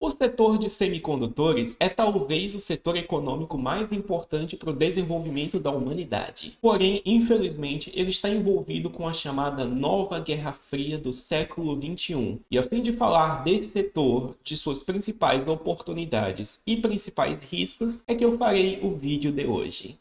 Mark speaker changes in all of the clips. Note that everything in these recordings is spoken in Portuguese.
Speaker 1: O setor de semicondutores é talvez o setor econômico mais importante para o desenvolvimento da humanidade. Porém, infelizmente, ele está envolvido com a chamada Nova Guerra Fria do século XXI. E a fim de falar desse setor, de suas principais oportunidades e principais riscos, é que eu farei o vídeo de hoje.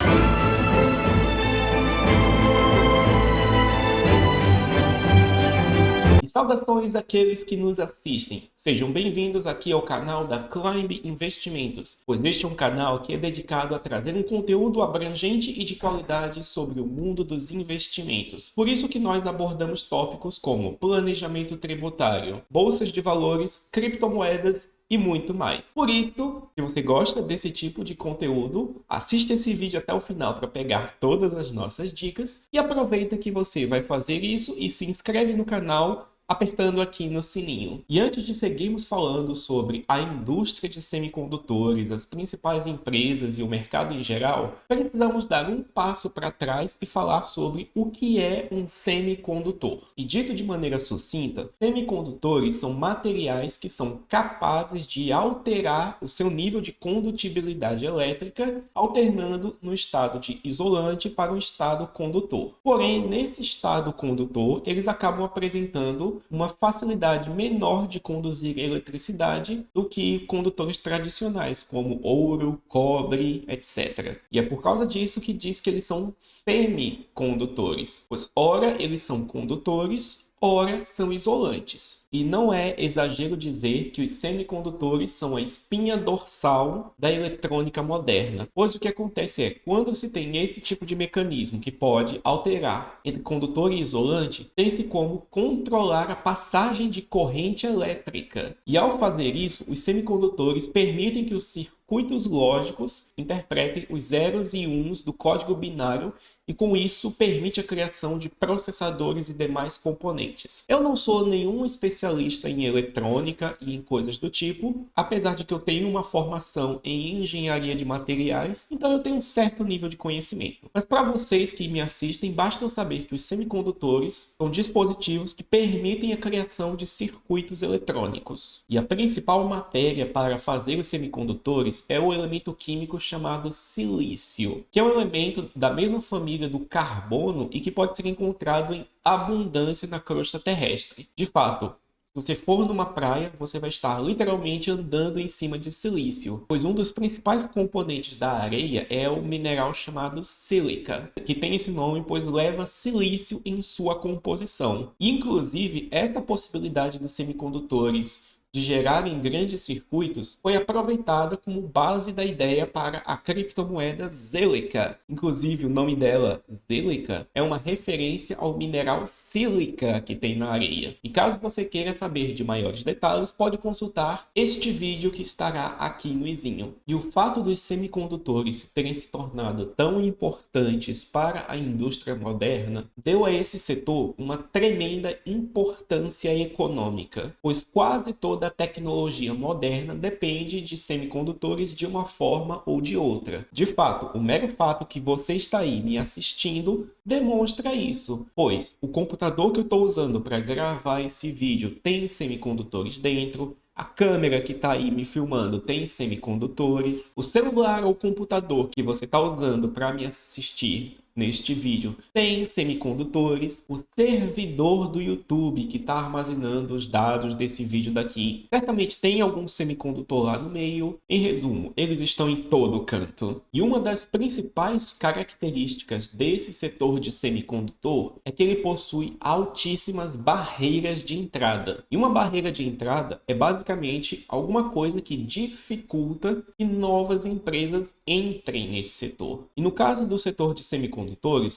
Speaker 1: E saudações àqueles que nos assistem. Sejam bem-vindos aqui ao canal da Climb Investimentos, pois este é um canal que é dedicado a trazer um conteúdo abrangente e de qualidade sobre o mundo dos investimentos. Por isso que nós abordamos tópicos como planejamento tributário, bolsas de valores, criptomoedas e muito mais. Por isso, se você gosta desse tipo de conteúdo, assista esse vídeo até o final para pegar todas as nossas dicas e aproveita que você vai fazer isso e se inscreve no canal apertando aqui no sininho. E antes de seguirmos falando sobre a indústria de semicondutores, as principais empresas e o mercado em geral, precisamos dar um passo para trás e falar sobre o que é um semicondutor. E dito de maneira sucinta, semicondutores são materiais que são capazes de alterar o seu nível de condutibilidade elétrica, alternando no estado de isolante para o estado condutor. Porém, nesse estado condutor, eles acabam apresentando uma facilidade menor de conduzir eletricidade do que condutores tradicionais, como ouro, cobre, etc. E é por causa disso que diz que eles são semicondutores, pois ora eles são condutores, ora são isolantes. E não é exagero dizer que os semicondutores são a espinha dorsal da eletrônica moderna, pois o que acontece é, quando se tem esse tipo de mecanismo que pode alterar entre condutor e isolante, tem-se como controlar a passagem de corrente elétrica. E ao fazer isso, os semicondutores permitem que os circuitos lógicos interpretem os zeros e uns do código binário e com isso permite a criação de processadores e demais componentes. Eu não sou nenhum especialista em eletrônica e em coisas do tipo, apesar de que eu tenho uma formação em engenharia de materiais, então eu tenho um certo nível de conhecimento. Mas para vocês que me assistem, basta saber que os semicondutores são dispositivos que permitem a criação de circuitos eletrônicos. E a principal matéria para fazer os semicondutores é o elemento químico chamado silício, que é um elemento da mesma família do carbono e que pode ser encontrado em abundância na crosta terrestre. De fato, se você for numa praia, você vai estar literalmente andando em cima de silício, pois um dos principais componentes da areia é o mineral chamado sílica, que tem esse nome pois leva silício em sua composição. E, inclusive, essa possibilidade dos semicondutores de gerarem grandes circuitos foi aproveitada como base da ideia para a criptomoeda Zelica. Inclusive, o nome dela, Zelica, é uma referência ao mineral sílica que tem na areia. E caso você queira saber de maiores detalhes, pode consultar este vídeo que estará aqui no izinho. E o fato dos semicondutores terem se tornado tão importantes para a indústria moderna deu a esse setor uma tremenda importância econômica, pois quase toda a tecnologia moderna depende de semicondutores de uma forma ou de outra. De fato, o mero fato que você está aí me assistindo demonstra isso, pois o computador que eu estou usando para gravar esse vídeo tem semicondutores dentro, a câmera que está aí me filmando tem semicondutores, o celular ou computador que você está usando para me assistir neste vídeo tem semicondutores, o servidor do YouTube que está armazenando os dados desse vídeo daqui certamente tem algum semicondutor lá no meio. Em resumo, eles estão em todo canto. E uma das principais características desse setor de semicondutor é que ele possui altíssimas barreiras de entrada. E uma barreira de entrada é basicamente alguma coisa que dificulta que novas empresas entrem nesse setor. E no caso do setor de semicondutores,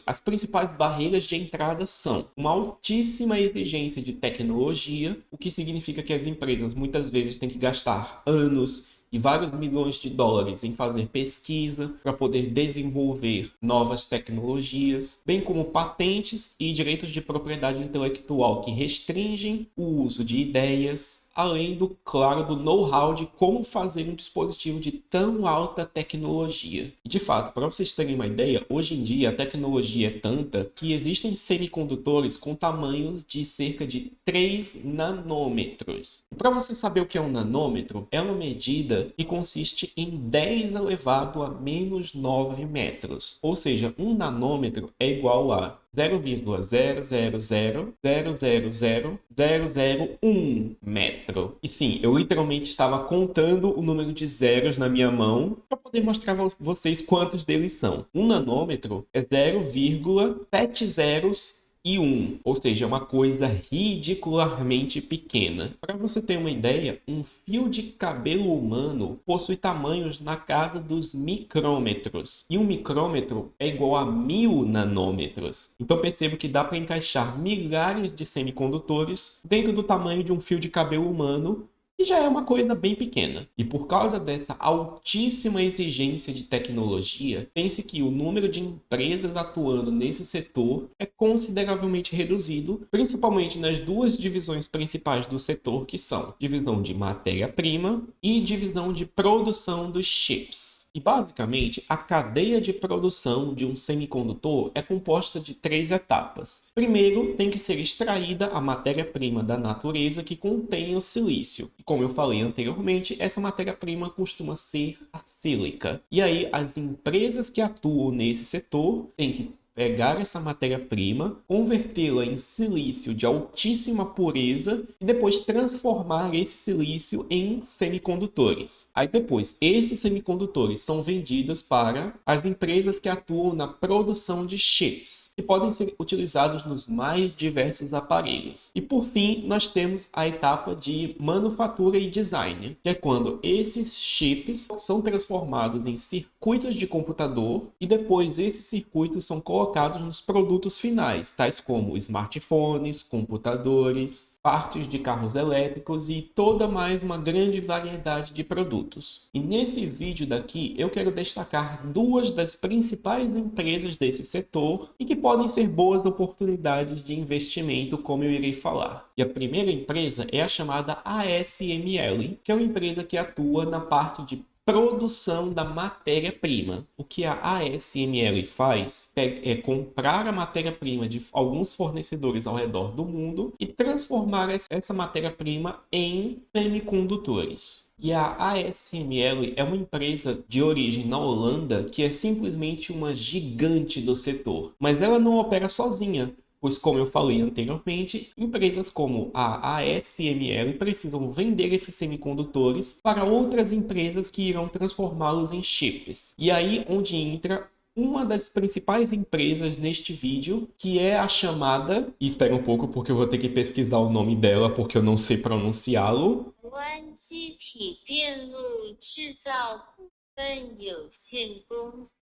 Speaker 1: as principais barreiras de entrada são uma altíssima exigência de tecnologia, o que significa que as empresas muitas vezes têm que gastar anos e vários milhões de dólares em fazer pesquisa para poder desenvolver novas tecnologias, bem como patentes e direitos de propriedade intelectual que restringem o uso de ideias, além do, claro, do know-how de como fazer um dispositivo de tão alta tecnologia. E de fato, para vocês terem uma ideia, hoje em dia a tecnologia é tanta que existem semicondutores com tamanhos de cerca de 3 nanômetros. Para você saber o que é um nanômetro, é uma medida que consiste em 10 elevado a menos 9 metros. Ou seja, um nanômetro é igual a 0,000000001 metro. E sim, eu literalmente estava contando o número de zeros na minha mão para poder mostrar a vocês quantos deles são. Um nanômetro é 0,7 e 1, ou seja, é uma coisa ridicularmente pequena. Para você ter uma ideia, um fio de cabelo humano possui tamanhos na casa dos micrômetros, e um micrômetro é igual a 1000 nanômetros. Então percebo que dá para encaixar milhares de semicondutores dentro do tamanho de um fio de cabelo humano, e já é uma coisa bem pequena. E por causa dessa altíssima exigência de tecnologia, pense que o número de empresas atuando nesse setor é consideravelmente reduzido, principalmente nas duas divisões principais do setor, que são divisão de matéria-prima e divisão de produção dos chips. E basicamente, a cadeia de produção de um semicondutor é composta de 3 etapas. Primeiro, tem que ser extraída a matéria-prima da natureza que contém o silício. E como eu falei anteriormente, essa matéria-prima costuma ser a sílica. E aí, as empresas que atuam nesse setor têm que pegar essa matéria-prima, convertê-la em silício de altíssima pureza e depois transformar esse silício em semicondutores. Aí depois, esses semicondutores são vendidos para as empresas que atuam na produção de chips, que podem ser utilizados nos mais diversos aparelhos. E por fim, nós temos a etapa de manufatura e design, que é quando esses chips são transformados em circuitos de computador e depois esses circuitos são colocados nos produtos finais, tais como smartphones, computadores, partes de carros elétricos e toda mais uma grande variedade de produtos. E nesse vídeo daqui eu quero destacar duas das principais empresas desse setor e que podem ser boas oportunidades de investimento, como eu irei falar. E a primeira empresa é a chamada ASML, que é uma empresa que atua na parte de produção da matéria-prima. O que a ASML faz é comprar a matéria-prima de alguns fornecedores ao redor do mundo e transformar essa matéria-prima em semicondutores. E a ASML é uma empresa de origem na Holanda que é simplesmente uma gigante do setor. Mas ela não opera sozinha, pois, como eu falei anteriormente, empresas como a ASML precisam vender esses semicondutores para outras empresas que irão transformá-los em chips. E aí onde entra uma das principais empresas neste vídeo, que é a chamada... E espera um pouco porque eu vou ter que pesquisar o nome dela porque eu não sei pronunciá-lo.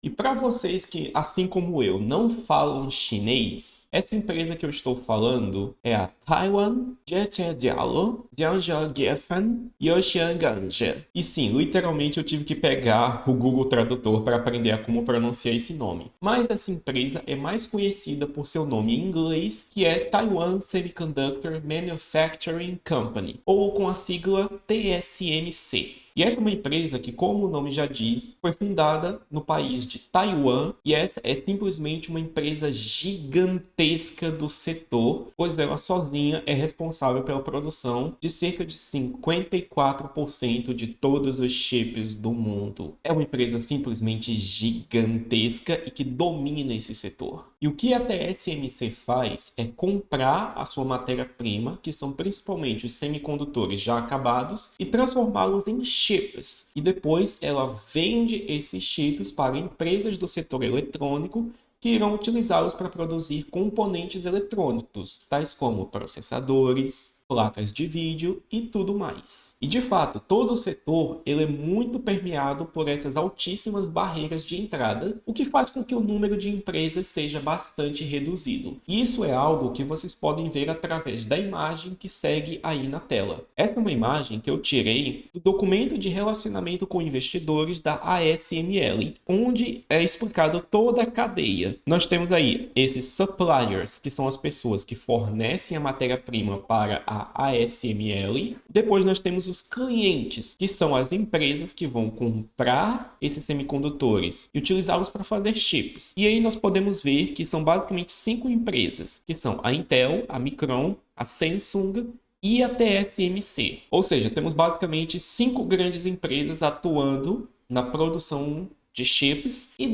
Speaker 1: E para vocês que, assim como eu, não falam chinês, essa empresa que eu estou falando é a Taiwan Zhejiediao Jiangjiaojiefan Youxianganje. E sim, literalmente eu tive que pegar o Google Tradutor para aprender a como pronunciar esse nome. Mas essa empresa é mais conhecida por seu nome em inglês, que é Taiwan Semiconductor Manufacturing Company, ou com a sigla TSMC. E essa é uma empresa que, como o nome já diz, foi fundada no país de Taiwan, e essa é simplesmente uma empresa gigantesca do setor, pois ela sozinha é responsável pela produção de cerca de 54% de todos os chips do mundo. É uma empresa simplesmente gigantesca e que domina esse setor. E o que a TSMC faz é comprar a sua matéria-prima, que são principalmente os semicondutores já acabados, e transformá-los em chips. E depois ela vende esses chips para empresas do setor eletrônico que irão utilizá-los para produzir componentes eletrônicos, tais como processadores, placas de vídeo e tudo mais. E de fato, todo o setor ele é muito permeado por essas altíssimas barreiras de entrada, o que faz com que o número de empresas seja bastante reduzido. E isso é algo que vocês podem ver através da imagem que segue aí na tela. Essa é uma imagem que eu tirei do documento de relacionamento com investidores da ASML, onde é explicado toda a cadeia. Nós temos aí esses suppliers, que são as pessoas que fornecem a matéria-prima para a a ASML. Depois nós temos os clientes, que são as empresas que vão comprar esses semicondutores e utilizá-los para fazer chips. E aí nós podemos ver que são basicamente 5 empresas, que são a Intel, a Micron, a Samsung e a TSMC. Ou seja, temos basicamente 5 grandes empresas atuando na produção de chips, e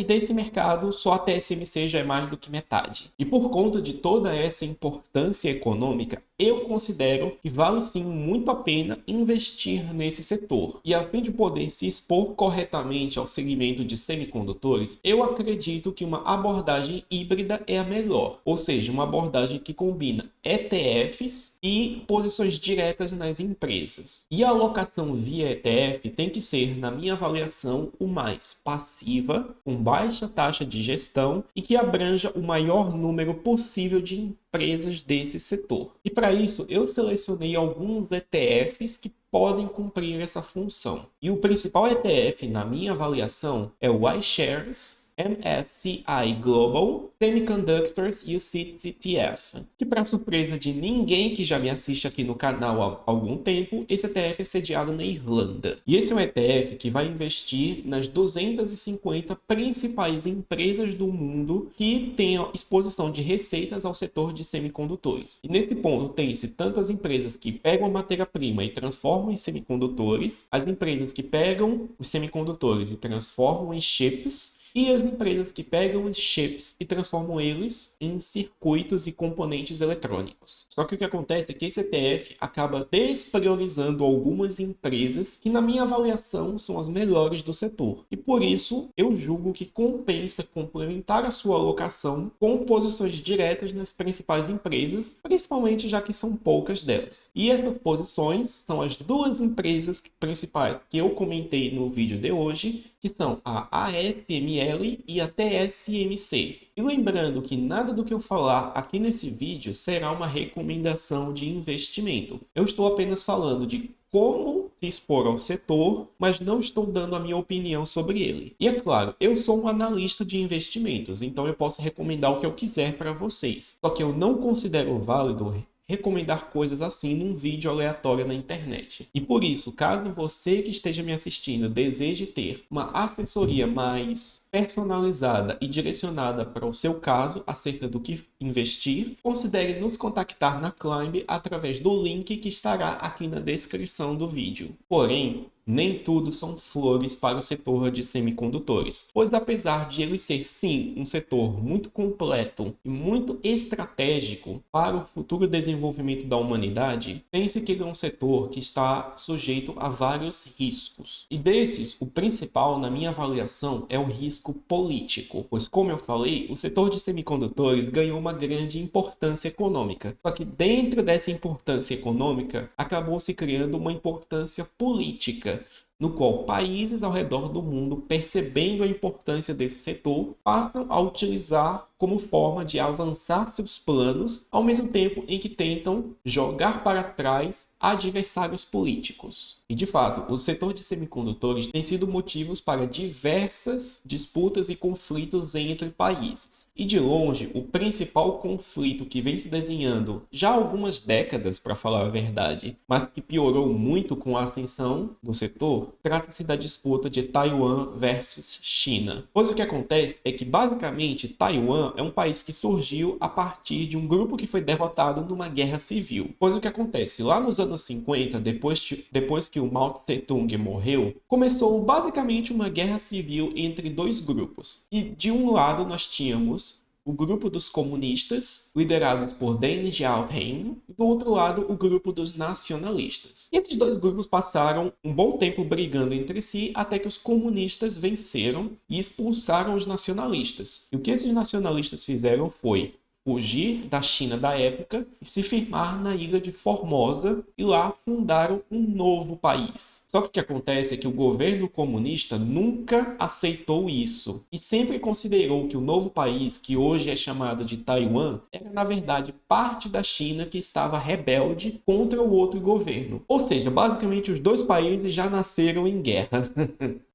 Speaker 1: desse mercado só a TSMC já é mais do que metade. E por conta de toda essa importância econômica, eu considero que vale sim muito a pena investir nesse setor. E a fim de poder se expor corretamente ao segmento de semicondutores, eu acredito que uma abordagem híbrida é a melhor, ou seja, uma abordagem que combina ETFs e posições diretas nas empresas. E a alocação via ETF tem que ser, na minha avaliação, o mais passiva, com baixa taxa de gestão e que abranja o maior número possível de empresas desse setor. E para isso, eu selecionei alguns ETFs que podem cumprir essa função. E o principal ETF, na minha avaliação, é o iShares MSCI Global Semiconductors UCITS ETF, que para surpresa de ninguém que já me assiste aqui no canal há algum tempo, esse ETF é sediado na Irlanda. E esse é um ETF que vai investir nas 250 principais empresas do mundo que tenham exposição de receitas ao setor de semicondutores. E nesse ponto tem-se tanto as empresas que pegam a matéria-prima e transformam em semicondutores, as empresas que pegam os semicondutores e transformam em chips, e as empresas que pegam os chips e transformam eles em circuitos e componentes eletrônicos. Só que o que acontece é que esse ETF acaba despriorizando algumas empresas que, na minha avaliação, são as melhores do setor. E por isso, eu julgo que compensa complementar a sua alocação com posições diretas nas principais empresas, principalmente já que são poucas delas. E essas posições são as duas empresas principais que eu comentei no vídeo de hoje, que são a ASML e a TSMC. E lembrando que nada do que eu falar aqui nesse vídeo será uma recomendação de investimento. Eu estou apenas falando de como se expor ao setor, mas não estou dando a minha opinião sobre ele. E é claro, eu sou um analista de investimentos, então eu posso recomendar o que eu quiser para vocês. Só que eu não considero válido recomendar coisas assim num vídeo aleatório na internet. E por isso, caso você que esteja me assistindo deseje ter uma assessoria mais personalizada e direcionada para o seu caso acerca do que investir, considere nos contactar na Climb através do link que estará aqui na descrição do vídeo. Porém, nem tudo são flores para o setor de semicondutores, pois apesar de ele ser sim um setor muito completo e muito estratégico para o futuro desenvolvimento da humanidade, pense que ele é um setor que está sujeito a vários riscos. E desses, o principal, na minha avaliação, é o risco político, pois como eu falei, o setor de semicondutores ganhou uma grande importância econômica. Só que dentro dessa importância econômica, acabou se criando uma importância política, no qual países ao redor do mundo, percebendo a importância desse setor, passam a utilizar como forma de avançar seus planos, ao mesmo tempo em que tentam jogar para trás adversários políticos. E de fato, o setor de semicondutores tem sido motivos para diversas disputas e conflitos entre países. E de longe, o principal conflito que vem se desenhando já há algumas décadas, para falar a verdade, mas que piorou muito com a ascensão do setor, trata-se da disputa de Taiwan versus China. Pois o que acontece é que, basicamente, Taiwan é um país que surgiu a partir de um grupo que foi derrotado numa guerra civil. Pois o que acontece? Lá nos anos 50, depois que o Mao Tse-tung morreu, começou basicamente uma guerra civil entre dois grupos. E de um lado nós tínhamos o grupo dos comunistas, liderados por Deng Xiaoping, e do outro lado o grupo dos nacionalistas. E esses dois grupos passaram um bom tempo brigando entre si, até que os comunistas venceram e expulsaram os nacionalistas. E o que esses nacionalistas fizeram foi fugir da China da época e se firmar na ilha de Formosa, e lá fundaram um novo país. Só que o que acontece é que o governo comunista nunca aceitou isso e sempre considerou que o novo país, que hoje é chamado de Taiwan, era na verdade parte da China que estava rebelde contra o outro governo. Ou seja, basicamente os dois países já nasceram em guerra.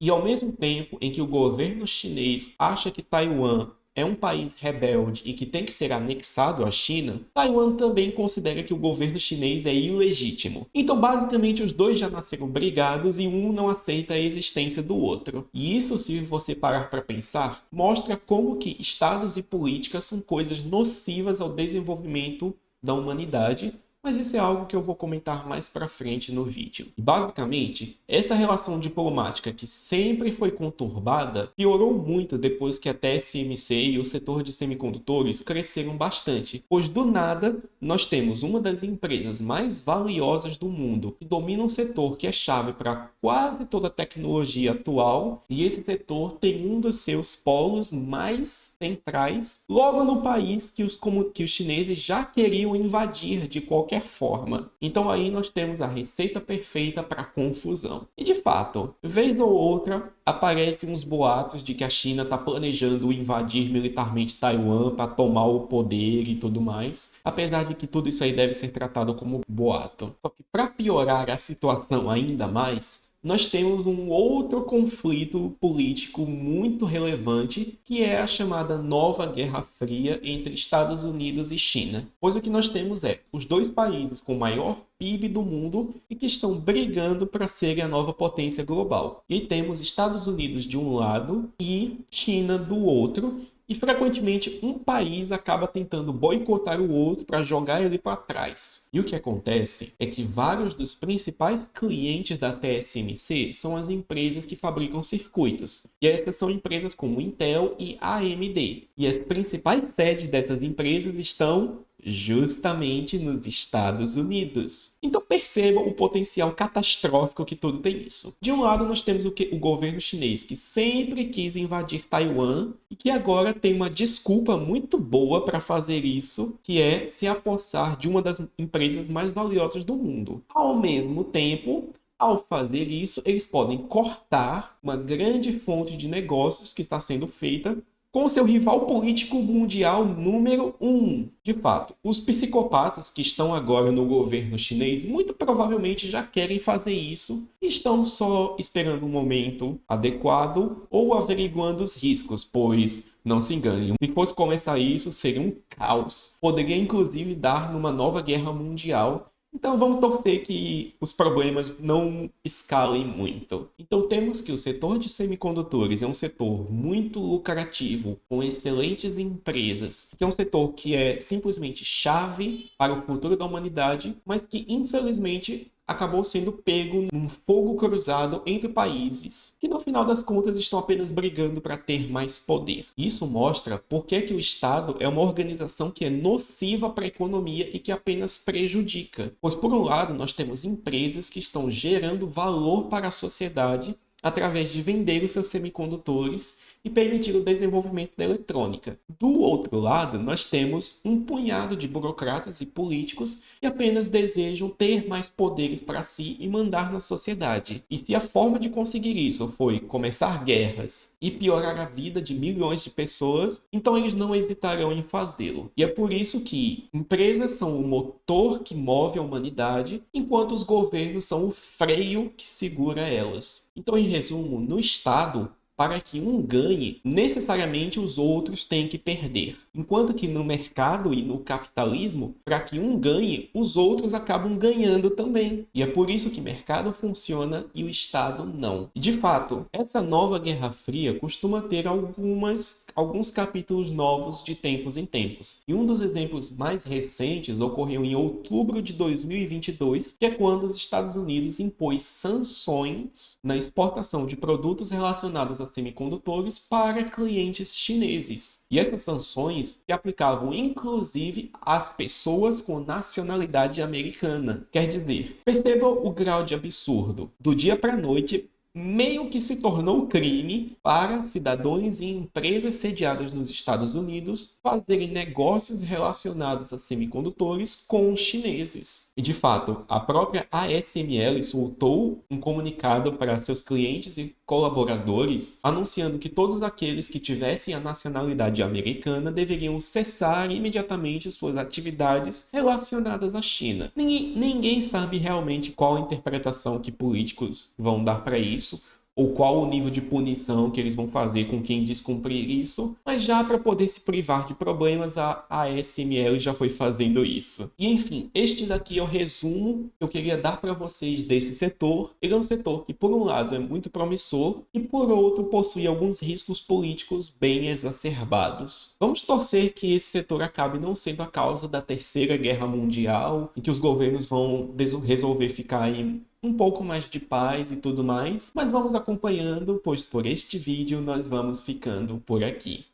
Speaker 1: E ao mesmo tempo em que o governo chinês acha que Taiwan é um país rebelde e que tem que ser anexado à China, Taiwan também considera que o governo chinês é ilegítimo. Então, basicamente, os dois já nasceram brigados e um não aceita a existência do outro. E isso, se você parar para pensar, mostra como que estados e políticas são coisas nocivas ao desenvolvimento da humanidade, mas isso é algo que eu vou comentar mais para frente no vídeo. E basicamente, essa relação diplomática que sempre foi conturbada piorou muito depois que a TSMC e o setor de semicondutores cresceram bastante, pois do nada nós temos uma das empresas mais valiosas do mundo que domina um setor que é chave para quase toda a tecnologia atual, e esse setor tem um dos seus polos mais centrais logo no país que os chineses já queriam invadir de qualquer forma. Então aí nós temos a receita perfeita para confusão. E de fato, vez ou outra, aparecem uns boatos de que a China está planejando invadir militarmente Taiwan para tomar o poder e tudo mais, apesar de que tudo isso aí deve ser tratado como boato. Só que para piorar a situação ainda mais, nós temos um outro conflito político muito relevante, que é a chamada Nova Guerra Fria entre Estados Unidos e China. Pois o que nós temos é os dois países com o maior PIB do mundo e que estão brigando para serem a nova potência global. E temos Estados Unidos de um lado e China do outro, e frequentemente um país acaba tentando boicotar o outro para jogar ele para trás. E o que acontece é que vários dos principais clientes da TSMC são as empresas que fabricam circuitos. E essas são empresas como Intel e AMD. E as principais sedes dessas empresas estão justamente nos Estados Unidos. Então percebam o potencial catastrófico que tudo tem isso. De um lado nós temos o governo chinês, que sempre quis invadir Taiwan e que agora tem uma desculpa muito boa para fazer isso, que é se apossar de uma das empresas mais valiosas do mundo. Ao mesmo tempo, ao fazer isso, eles podem cortar uma grande fonte de negócios que está sendo feita com seu rival político mundial número 1. De fato, os psicopatas que estão agora no governo chinês muito provavelmente já querem fazer isso e estão só esperando um momento adequado ou averiguando os riscos, pois, não se enganem, se fosse começar isso, seria um caos. Poderia inclusive dar numa nova guerra mundial. Então vamos torcer que os problemas não escalem muito. Então temos que o setor de semicondutores é um setor muito lucrativo, com excelentes empresas, que é um setor que é simplesmente chave para o futuro da humanidade, mas que infelizmente acabou sendo pego num fogo cruzado entre países que no final das contas estão apenas brigando para ter mais poder. Isso mostra por que o Estado é uma organização que é nociva para a economia e que apenas prejudica. Pois por um lado nós temos empresas que estão gerando valor para a sociedade através de vender os seus semicondutores e permitir o desenvolvimento da eletrônica. Do outro lado, nós temos um punhado de burocratas e políticos que apenas desejam ter mais poderes para si e mandar na sociedade. E se a forma de conseguir isso foi começar guerras e piorar a vida de milhões de pessoas, então eles não hesitarão em fazê-lo. E é por isso que empresas são o motor que move a humanidade, enquanto os governos são o freio que segura elas. Então, em resumo, no Estado, para que um ganhe, necessariamente os outros têm que perder. Enquanto que no mercado e no capitalismo, para que um ganhe, os outros acabam ganhando também. E é por isso que o mercado funciona e o Estado não. E de fato, essa nova Guerra Fria costuma ter alguns capítulos novos de tempos em tempos. E um dos exemplos mais recentes ocorreu em outubro de 2022, que é quando os Estados Unidos impôs sanções na exportação de produtos relacionados a semicondutores para clientes chineses. E essas sanções se aplicavam inclusive às pessoas com nacionalidade americana. Quer dizer, perceba o grau de absurdo. Do dia para a noite, meio que se tornou crime para cidadãos e empresas sediadas nos Estados Unidos fazerem negócios relacionados a semicondutores com chineses. E de fato, a própria ASML soltou um comunicado para seus clientes e colaboradores anunciando que todos aqueles que tivessem a nacionalidade americana deveriam cessar imediatamente suas atividades relacionadas à China. Ninguém sabe realmente qual a interpretação que políticos vão dar para isso, ou qual o nível de punição que eles vão fazer com quem descumprir isso, mas já para poder se privar de problemas, a ASML já foi fazendo isso. E enfim, este daqui é o resumo que eu queria dar para vocês desse setor. Ele é um setor que, por um lado, é muito promissor e, por outro, possui alguns riscos políticos bem exacerbados. Vamos torcer que esse setor acabe não sendo a causa da Terceira Guerra Mundial, em que os governos vão resolver ficar em um pouco mais de paz e tudo mais, mas vamos acompanhando, pois por este vídeo nós vamos ficando por aqui.